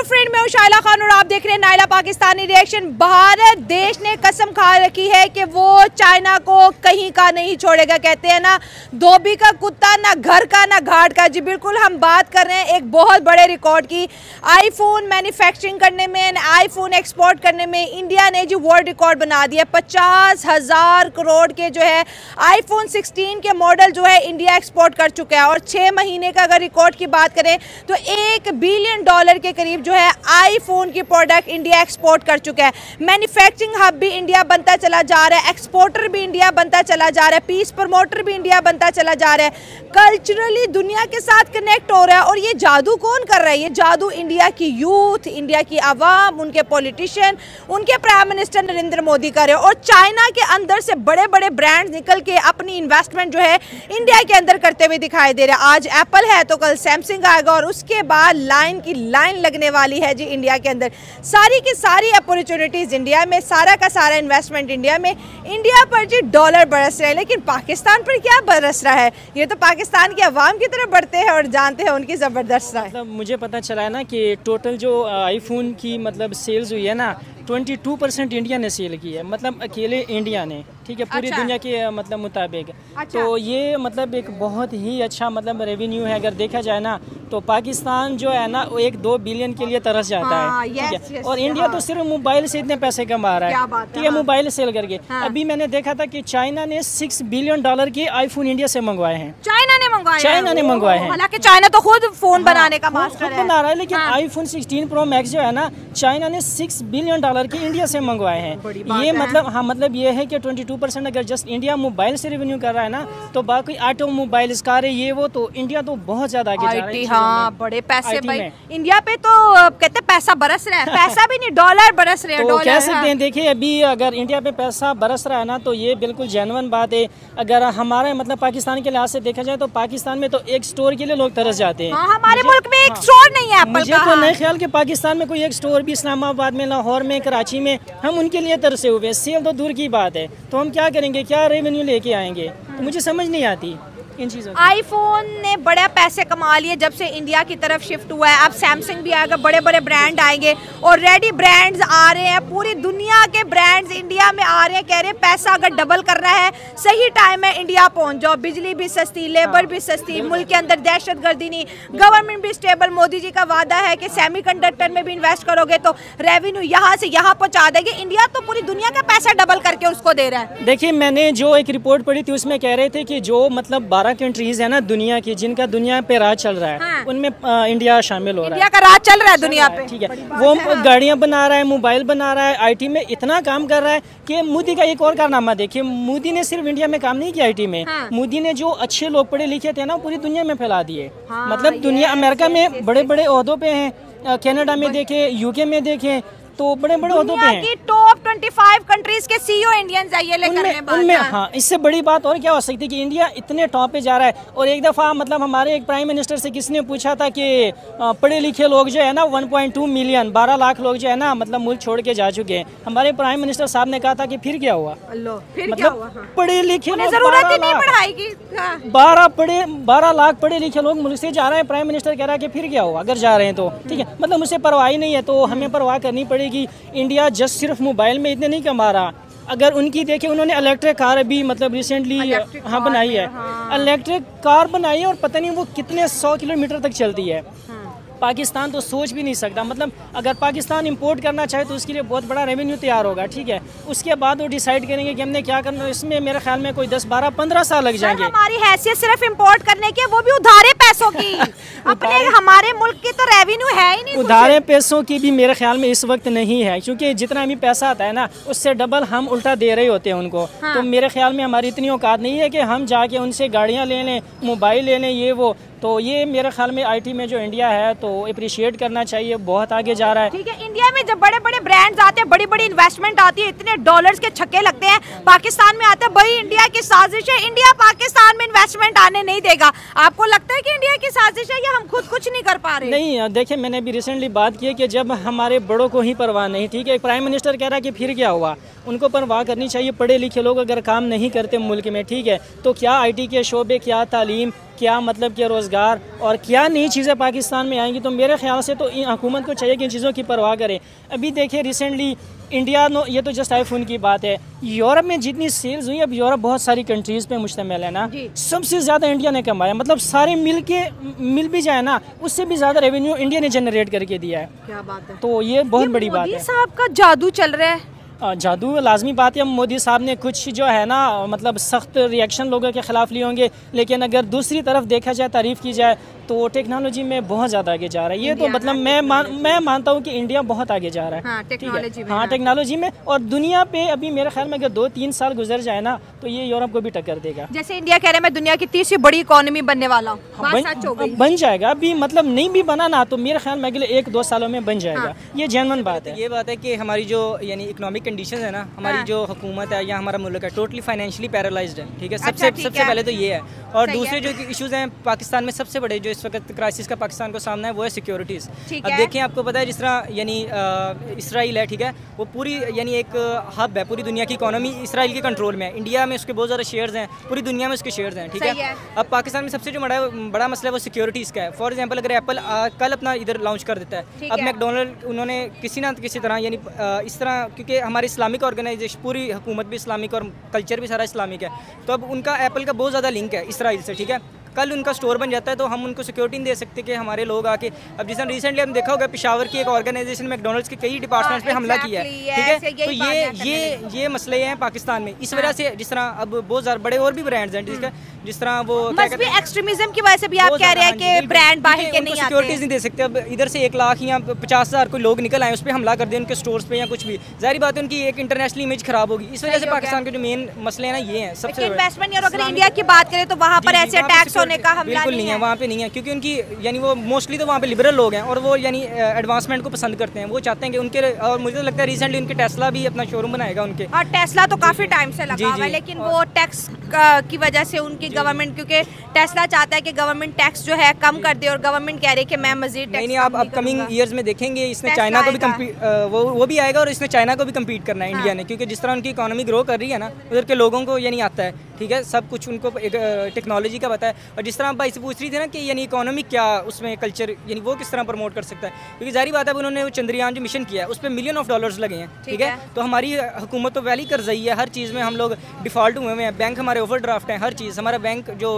Friend, मैं हूं शाइला खान और आप देख रहे हैं नायला पाकिस्तानी रिएक्शन। भारत देश ने कसम खा रखी है कि वो चाइना को कहीं का नहीं छोड़ेगा। कहते हैं ना, धोबी का कुत्ता ना घर का ना घाट का। जी बिल्कुल, हम बात कर रहे हैं एक बहुत बड़े रिकॉर्ड की। आईफोन मैन्युफैक्चरिंग करने में, आईफोन एक्सपोर्ट करने में इंडिया ने जो वर्ल्ड रिकॉर्ड बना दिया। 50,000 करोड़ के जो है आईफोन 16 के मॉडल जो है इंडिया एक्सपोर्ट कर चुका है। और 6 महीने का अगर रिकॉर्ड की बात करें तो $1 बिलियन के करीब जो है आईफोन की प्रोडक्ट इंडिया एक्सपोर्ट कर चुका है। मैन्युफैक्चरिंग हब भी इंडिया बनता चला जा रहा है, एक्सपोर्टर भी इंडिया बनता चला जा रहा है, पीस प्रमोटर भी इंडिया बनता चला जा रहा है, कल्चरली दुनिया के साथ कनेक्ट हो रहा है। और ये जादू कौन कर रहा है? ये जादू इंडिया की यूथ, इंडिया की आवाम, उनके पॉलिटिशियन, उनके प्राइम मिनिस्टर नरेंद्र मोदी कर रहे हैं। और चाइना के अंदर से बड़े बड़े ब्रांड निकल के अपनी इन्वेस्टमेंट जो है इंडिया के अंदर करते हुए दिखाई दे रहे हैं। आज एप्पल है तो कल सैमसंग आएगा और उसके बाद लाइन की लाइन लगने वाली है जी इंडिया के अंदर। सारी की सारी अपॉर्चुनिटीज इंडिया में, सारा का सारा इन्वेस्टमेंट इंडिया में। इंडिया पर जी डॉलर बरस रहे हैं, लेकिन पाकिस्तान पर क्या बरस रहा है? ये तो पाकिस्तान की आवाम की तरफ बढ़ते हैं और जानते हैं उनकी ज़बरदस्त राय। मतलब मुझे पता चला है ना कि टोटल जो आईफोन की मतलब सेल्स हुई है ना, 22% इंडिया ने सेल की है। मतलब अकेले इंडिया ने, ठीक है, पूरी दुनिया के मतलब मुताबिक। तो ये मतलब एक बहुत ही अच्छा मतलब रेवेन्यू है। अगर देखा जाए ना तो पाकिस्तान जो है ना वो 1-2 बिलियन के लिए तरस जाता है, ठीक है। और इंडिया तो सिर्फ मोबाइल से इतने पैसे कमा रहा है, ठीक है, मोबाइल सेल करके। अभी मैंने देखा था कि चाइना ने $6 बिलियन के आईफोन इंडिया से मंगवाए हैं। चाइना ने मंगवाए हैं। हालांकि चाइना तो खुद फोन बनाने का मास्टर है, बना रहा है, लेकिन आईफोन 16 प्रो मैक्स जो है ना, चाइना ने $6 बिलियन के इंडिया से मंगवाए हैं। ये मतलब हाँ, मतलब ये है कि 22% अगर जस्ट इंडिया मोबाइल से रेवेन्यू कर रहा है ना, तो बाकी ऑटोमोबाइल्स, कारें, ये वो, तो इंडिया तो बहुत ज्यादा आगे जा रहा है। हाँ, बड़े पैसे भाई इंडिया पे तो कहते पैसा बरस रहा है। पैसा भी नहीं, डॉलर बरस रहे हैं। तो कह सकते हैं, देखिए अभी अगर इंडिया पे पैसा बरस रहा है ना, तो ये बिल्कुल जेन्युइन बात है। अगर हमारे मतलब पाकिस्तान के लिहाज से देखा जाए तो पाकिस्तान में तो एक स्टोर के लिए लोग तरस जाते हैं। हमारे मुल्क में एक स्टोर नहीं है। मुझे तो नहीं ख्याल कि पाकिस्तान में कोई एक स्टोर भी, इस्लामाबाद में, लाहौर में, कराची में, हम उनके लिए तरसे हुए। सेल तो दूर की बात है, तो हम क्या करेंगे, क्या रेवेन्यू लेके आएंगे? तो मुझे समझ नहीं आती इन चीज़ों। आईफोन ने बड़े पैसे कमा लिए जब से इंडिया की तरफ शिफ्ट हुआ है। अब सैमसंग भी आएगा, बड़े बड़े ब्रांड आएंगे और रेडी ब्रांड्स आ रहे हैं। पूरी दुनिया के ब्रांड्स इंडिया में आ रहे हैं। कह रहे हैं पैसा अगर डबल करना है, सही टाइम में इंडिया पहुंच जाओ। बिजली भी सस्ती, लेबर भी सस्ती, मुल्क के अंदर दहशतगर्दी नहीं, गवर्नमेंट भी स्टेबल। मोदी जी का वादा है कि सेमीकंडक्टर में भी इन्वेस्ट करोगे तो रेवेन्यू यहाँ से यहाँ पहुँचा देगी। इंडिया तो पूरी दुनिया का पैसा डबल करके उसको दे रहा है। देखिए, मैंने जो एक रिपोर्ट पढ़ी थी उसमें कह रहे थे कि जो मतलब 12 कंट्रीज है ना दुनिया की, जिनका दुनिया पे राज चल रहा है, उनमें इंडिया शामिल हो रहा है। इंडिया का राज चल रहा है दुनिया पे, ठीक है। वो गाड़ियां बना रहा है, मोबाइल बना रहा है, आईटी में इतना काम कर रहा है कि मोदी का एक और कारनामा देखिए, मोदी ने सिर्फ इंडिया में काम नहीं किया आईटी में। मोदी ने जो अच्छे लोग पढ़े लिखे थे ना, पूरी दुनिया में फैला दिए। मतलब दुनिया, अमेरिका में बड़े बड़े ओहदों पे हैं, कनाडा में देखे, यूके में देखे, तो बड़े बड़े ओहदों पे हैं। टॉप 25 कंट्रीज के सीईओ इंडियंस है। ये लेकर उनमें हाँ, इससे बड़ी बात और क्या हो सकती है कि इंडिया इतने टॉप पे जा रहा है। और एक दफ़ा मतलब हमारे एक प्राइम मिनिस्टर से किसने पूछा था कि पढ़े लिखे लोग जो है ना 1.2 मिलियन, 12 लाख लोग जो है ना मतलब मुल्क छोड़ के जा चुके हैं। हमारे प्राइम मिनिस्टर साहब ने कहा था कि फिर क्या हुआ, मतलब पढ़े लिखे लोग 12 लाख पढ़े लिखे लोग मुल्क से जा रहे हैं। प्राइम मिनिस्टर कह रहा है कि फिर क्या हुआ अगर जा रहे हैं तो, ठीक है। मतलब मुझे परवाह ही नहीं है, तो हमें परवाह करनी पड़ेगी। इंडिया जस्ट सिर्फ मोबाइल में इतने नहीं कमा रहा। अगर उनकी देखें, उन्होंने इलेक्ट्रिक कार भी मतलब रिसेंटली हाँ बनाई है। इलेक्ट्रिक कार बनाई है और पता नहीं वो कितने 100 किलोमीटर तक चलती है। पाकिस्तान तो सोच भी नहीं सकता। मतलब अगर पाकिस्तान इंपोर्ट करना चाहे तो उसके लिए बहुत बड़ा रेवेन्यू तैयार होगा, ठीक है। उसके बाद वो डिसाइड करेंगे कि हमने क्या करना है। इसमें मेरे ख्याल में कोई 10, 12, 15 साल लग जाएंगे। हमारी हैसियत सिर्फ इंपोर्ट करने की, वो भी उधारे पैसों की। अपने हमारे मुल्क की तो रेवेन्यू है ही नहीं। उधारे पैसों की भी मेरे ख्याल में इस वक्त नहीं है, क्योंकि जितना भी पैसा आता है ना उससे डबल हम उल्टा दे रहे होते हैं उनको। तो मेरे ख्याल में हमारी इतनी औकात नहीं है कि हम जाके उनसे गाड़ियाँ ले लें, मोबाइल ले लें, ये वो। तो ये मेरे ख्याल में आईटी में जो इंडिया है तो अप्रिशिएट करना चाहिए, बहुत आगे जा रहा है। ठीक है, इंडिया में जब बड़े बड़े ब्रांड्स आते हैं, बड़ी बड़ी इन्वेस्टमेंट आती है, इतने डॉलर्स के छक्के लगते हैं, पाकिस्तान में आते हैं। भाई इंडिया की साजिश है, इंडिया पाकिस्तान में इन्वेस्टमेंट आने नहीं देगा। आपको लगता है कि इंडिया की साजिश है या हम खुद कुछ नहीं कर पा रहे? नहीं, देखिए मैंने भी रिसेंटली बात की है कि जब हमारे बड़ों को ही परवाह नहीं, ठीक है। प्राइम मिनिस्टर कह रहा है कि फिर क्या हुआ, उनको परवाह करनी चाहिए। पढ़े लिखे लोग अगर काम नहीं करते मुल्क में, ठीक है, तो क्या आईटी के शोबे, क्या तालीम, क्या मतलब कि रोज़गार और क्या नई चीज़ें पाकिस्तान में आएंगी, तो मेरे ख्याल से तो हुकूमत को चाहिए कि इन चीज़ों की परवाह करे। अभी देखिए रिसेंटली इंडिया ये तो जस्ट आईफोन की बात है, यूरोप में जितनी सेल्स हुई, अब यूरोप बहुत सारी कंट्रीज़ पे मुश्तमिल है ना, सबसे ज़्यादा इंडिया ने कमाया, मतलब सारे मिल भी जाए ना, उससे भी ज़्यादा रेवेन्यू इंडिया ने जनरेट करके दिया है। क्या बात है, तो ये बहुत बड़ी बात है। मोदी साहब का जादू चल रहा है। जादू लाजमी बात है। मोदी साहब ने कुछ जो है ना मतलब सख्त रिएक्शन लोगों के ख़िलाफ़ लिए होंगे, लेकिन अगर दूसरी तरफ देखा जाए, तारीफ़ की जाए, तो टेक्नोलॉजी में बहुत ज़्यादा आगे जा रहा है। ये तो मतलब मैं मानता हूँ कि इंडिया बहुत आगे जा रहा है। हाँ, टेक्नोलॉजी में। हाँ, टेक्नोलॉजी में। और दुनिया पे अभी मेरे ख्याल में अगर 2-3 साल गुजर जाए ना, तो ये यूरोप को भी टक्कर देगा। जैसे इंडिया कह रहा है मैं दुनिया की तीसरी बड़ी इकोनॉमी बनने वाला हूँ, बन जाएगा। अभी मतलब नहीं भी बना ना, तो मेरे ख्याल में अगले 1-2 सालों में बन जाएगा। ये जेन्युइन बात है। ये बात है कि हमारी जो यानी इकोनॉमिक कंडीशन है ना, हमारी जो हुकूमत है या हमारा मुल्क है, टोटली फाइनेंशियली पैरालाइज्ड है। ठीक है, सबसे पहले तो ये है। और दूसरे जो इश्यूज हैं पाकिस्तान में, सबसे बड़े जो इस वक्त क्राइसिस का पाकिस्तान को सामना है वो है सिक्योरिटीज़। अब देखें, आपको पता है जिस तरह यानी इसराइल है, ठीक है, वो पूरी यानी एक हब है, पूरी दुनिया की इकोनॉमी इसराइल के कंट्रोल में है। इंडिया में उसके बहुत ज़्यादा शेयर्स हैं, पूरी दुनिया में उसके शेयर्स हैं। ठीक है, अब पाकिस्तान में सबसे जो बड़ा मसला है वो सिक्योरिटीज़ का है। फॉर एग्जाम्पल, अगर एप्पल कल अपना इधर लॉन्च कर देता है, अब मैकडोनल्ड उन्होंने किसी ना किसी तरह यानी इस तरह, क्योंकि हमारी इस्लामिक ऑर्गेनाइजेशन, पूरी हुकूमत भी इस्लामिक और कल्चर भी सारा इस्लामिक है, तो अब उनका एप्पल का बहुत ज़्यादा लिंक है इसराइल से। ठीक है, कल उनका स्टोर बन जाता है तो हम उनको सिक्योरिटी नहीं दे सकते कि हमारे लोग आके, अब जिस तरह रिसेंटली हम देखा होगा पेशावर की एक ऑर्गेनाइजेशन मैकडोनल्ड्स के कई डिपार्टमेंट्स पे हमला किया है। ठीक है, तो ये मसले हैं पाकिस्तान में। इस वजह से जिस तरह अब बहुत ज़्यादा बड़े और भी ब्रांड्स हैं, जिस तरह वो एक्सट्रीमिज्म की वजह से भी आप कह रहे हैं कि ब्रांड बाहर के नहीं आते, सिक्योरिटीज नहीं दे सकते। अब इधर से 1 लाख या 50,000 कोई लोग निकल आए, उस पर हमला कर दिया उनके स्टोर्स पे या कुछ भी, जाहिर बात है उनकी एक इंटरनेशनल इमेज खराब होगी। इस वजह से पाकिस्तान के जो मेन मसले हैं ना, ये हैं सबसे इन्वेस्टमेंट। और अगर इंडिया की बात करें तो वहाँ पर ऐसे टैक्स होने का हमला बिल्कुल नहीं है, वहाँ पे नहीं है, क्योंकि उनकी यानी वो मोस्टली तो वहाँ पे लिबरल लोग हैं और वो यानी एडवांसमेंट को पसंद करते हैं। वो चाहते हैं कि उनके, और मुझे तो लगता है रिसेंटली उनके टेस्ला भी अपना शोरूम बनाएगा उनके, और टेस्ला तो काफी टाइम से लगा हुआ है, लेकिन वो टैक्स की वजह से उनकी गवर्नमेंट, क्योंकि टेस्ला चाहता है कि गवर्नमेंट टैक्स जो है कम कर दे, और गवर्नमेंट कह रही है कि मैं मजीद टैक्स नहीं, आप अपकमिंग ईयर्स में देखेंगे इसने चाइना को भी वो भी आएगा और इसने चाइना को भी कम्पीट करना है इंडिया ने, क्योंकि जिस तरह उनकी इकोनॉमी ग्रो कर रही है ना, उधर के लोगों को यानी आता है। ठीक है, सब कुछ उनको टेक्नोलॉजी का पता है। और जिस तरह आप भाई से पूछ रही थी ना कि यानी इकोनॉमी क्या उसमें कल्चर यानी वो किस तरह प्रमोट कर सकता है, क्योंकि जारी बात है उन्होंने वो चंद्रयान जो मिशन किया है उस पर $1 मिलियन लगे हैं। ठीक है, तो हमारी हुकूमत तो वैली कर्जई है, हर चीज़ में हम लोग डिफ़ॉल्ट हुए हैं, बैंक हमारे ओवर ड्राफ्ट हैं, हर चीज़ हमारा बैंक जो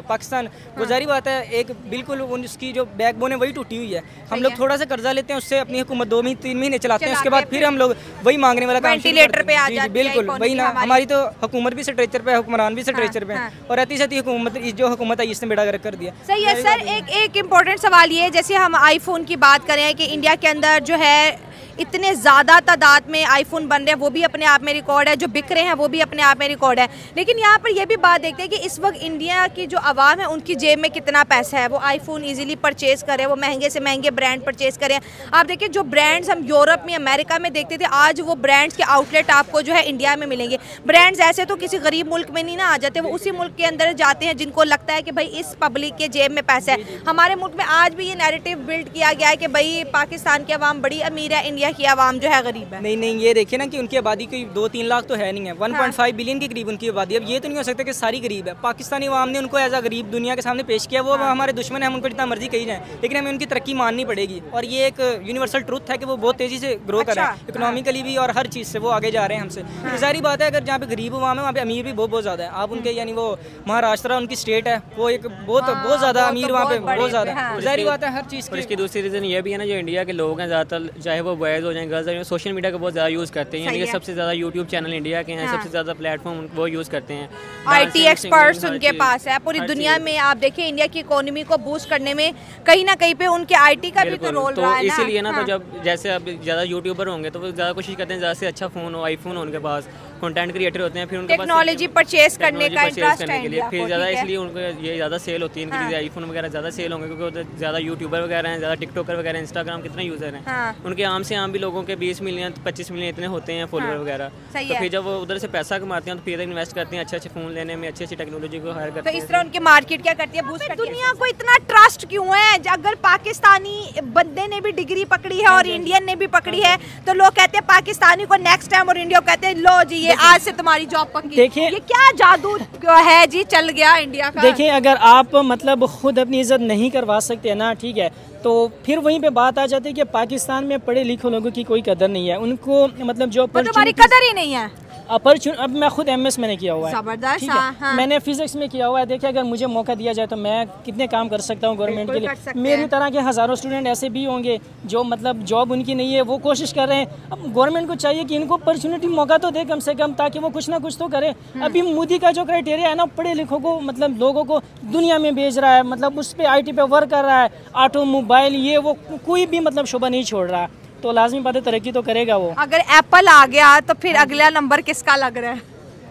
पाकिस्तान, वो जारी बात है एक बिल्कुल उसकी जो बैकबोन है वही टूटी हुई है। हम लोग थोड़ा सा कर्जा लेते हैं, उससे अपनी हुकूमत 2-3 महीने चलाते हैं, उसके बाद फिर हम लोग वही मांगने वाला काम वेंटिलेटर पे आ जाते हैं। बिल्कुल वही ना, हमारी तो हुकूमत भी स्ट्रेचर पे, हुक्मरान भी स्ट्रेचर पे, और रहती सहती हुकूमत जो हुकूमत है इसने बेड़ा गर्क कर दिया। सही है सर। एक इम्पोर्टेंट सवाल ये है, जैसे हम आईफोन की बात करें कि इंडिया के अंदर जो है इतने ज़्यादा तादाद में आईफोन बन रहे हैं, वो भी अपने आप में रिकॉर्ड है, जो बिक रहे हैं वो भी अपने आप में रिकॉर्ड है, लेकिन यहाँ पर ये भी बात देखते हैं कि इस वक्त इंडिया की जो आवाम है उनकी जेब में कितना पैसा है, वो आईफोन इजीली परचेज़ करें, वो महंगे से महंगे ब्रांड परचेज़ करें। आप देखिए जो ब्रांड्स हम यूरोप में, अमेरिका में देखते थे, आज वो ब्रांड्स के आउटलेट आपको जो है इंडिया में मिलेंगे। ब्रांड्स ऐसे तो किसी गरीब मुल्क में नहीं ना आ जाते, वो उसी मुल्क के अंदर जाते हैं जिनको लगता है कि भाई इस पब्लिक के जेब में पैसा है। हमारे मुल्क में आज भी ये नैरेटिव बिल्ड किया गया है कि भाई पाकिस्तान की आवाम बड़ी अमीर है, इंडिया की आवाम जो है गरीब है। नहीं, ये देखिए ना कि उनकी आबादी कोई 2-3 लाख तो है नहीं है, 1.5 बिलियन के करीब उनकी आबादी। अब ये तो नहीं हो सकता कि सारी गरीब है। पाकिस्तानी आवाम ने उनको एज अ गरीब दुनिया के सामने पेश किया, वो हमारे दुश्मन है, हम उनको जितना मर्जी कही जाए, लेकिन हमें उनकी तरक्की माननी पड़ेगी। और ये एक यूनिवर्सल ट्रुथ है कि वो बहुत तेजी से ग्रो कर रहे हैं, इकोनॉमिकली भी और हर चीज़ से वो आगे जा रहे हैं हमसे। तो जाहिर बात है अगर जहाँ पे गरीब आवाम है वहाँ पे अमीर भी बहुत ज़्यादा है। आप उनके यानी वो महाराष्ट्र उनकी स्टेट है, वो एक बहुत ज़्यादा अमीर वहाँ पे बहुत ज़्यादा है, जाहिर बात है हर चीज़ की। इसकी दूसरी रीज़न ये भी है ना, जो इंडिया के लोग हैं ज़्यादातर, चाहे वो बॉयज़ हो जाए गर्ल्स हो जाए, सोशल मीडिया का बहुत ज़्यादा यूज़ करते हैं। यानी कि सबसे ज़्यादा यूट्यूब चैनल इंडिया के हैं, सबसे ज़्यादा प्लेटफॉर्म वो यूज़ करते हैं। IT एक्सपर्ट्स उनके पास है पूरी दुनिया में। आप देखिए इंडिया की इकोनॉमी को बूस्ट करने में कहीं ना कहीं पे उनके IT का भी तो रोल रहा है ना। इसीलिए ना, तो जब जैसे अब ज़्यादा यूट्यूबर होंगे तो वो ज़्यादा कोशिश करते हैं ज़्यादा से अच्छा फ़ोन हो, आईफोन हो उनके पास, कंटेंट क्रिएटर होते हैं, फिर उनके पास टेक्नोलॉजी परचेज करने का इंटरेस्ट है इंडिया को, फिर ज़्यादा इसलिए उनको ये ज़्यादा सेल होती है इनकी, आईफोन वगैरह ज़्यादा सेल होंगे क्योंकि ज़्यादा यूट्यूबर वगैरह हैं, ज़्यादा टिकटॉकर वगैरह, इंस्टाग्राम कितने यूज़र हैं, उनके आम से आम भी लोगों के 20 मिलियन 25 मिलियन इतने होते हैं फॉलोअर वगैरह। तो फिर जब वो उधर से पैसा कमाते हैं तो फिर इन्वेस्ट करते हैं अच्छे फ़ोन लेने में, अच्छी टेक्नोलॉजी को हायर करते हैं। तो इस तरह उनकी मार्केट क्या करती है, बूस्ट करती है। दुनिया को इतना ट्रस्ट क्यों है? अगर पाकिस्तानी बंदे ने भी डिग्री पकड़ी है और इंडियन ने भी पकड़ी है, तो लोग कहते हैं पाकिस्तानी को नेक्स्ट टाइम और इंडिया को कहते हैं लो जी कि आज से तुम्हारी जॉब पक्की। देखिए ये क्या जादू है जी चल गया इंडिया का। देखिए अगर आप मतलब खुद अपनी इज्जत नहीं करवा सकते ना, ठीक है, तो फिर वहीं पे बात आ जाती है कि पाकिस्तान में पढ़े लिखे लोगों की कोई कदर नहीं है, उनको मतलब जो तुम्हारी कदर ही नहीं है। अब मैं खुद MS मैंने किया हुआ है, जबरदस्त, ठीक है, मैंने फिजिक्स में किया हुआ है। देखिए अगर मुझे मौका दिया जाए तो मैं कितने काम कर सकता हूँ गवर्नमेंट के लिए। मेरी तरह के हज़ारों स्टूडेंट ऐसे भी होंगे जो मतलब जॉब उनकी नहीं है, वो कोशिश कर रहे हैं। अब गवर्नमेंट को चाहिए कि इनको अपॉर्चुनिटी मौका तो दे कम से कम, ताकि वो कुछ ना कुछ तो करे। अभी मोदी का जो क्राइटेरिया है ना, पढ़े लिखों को मतलब लोगों को दुनिया में भेज रहा है, मतलब उस पर IT पे वर्क कर रहा है, ऑटोमोबाइल ये वो कोई भी मतलब शोभा नहीं छोड़ रहा, तो लाजमी बात है तरक्की तो करेगा वो। अगर एप्पल आ गया तो फिर अगला नंबर किसका लग रहा है?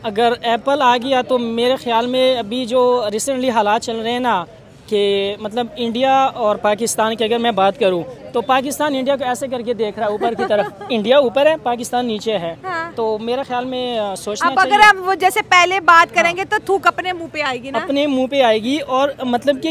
अगर एप्पल आ गया तो मेरे ख्याल में अभी जो रिसेंटली हालात चल रहे हैं ना, कि मतलब इंडिया और पाकिस्तान की अगर मैं बात करूं तो पाकिस्तान इंडिया को ऐसे करके देख रहा है ऊपर की तरफ। इंडिया ऊपर है, पाकिस्तान नीचे है। हाँ। तो मेरे ख्याल में सोचना अब अगर हम वो जैसे पहले बात करेंगे तो थूक अपने मुंह पे आएगी ना, अपने मुंह पे आएगी। और मतलब कि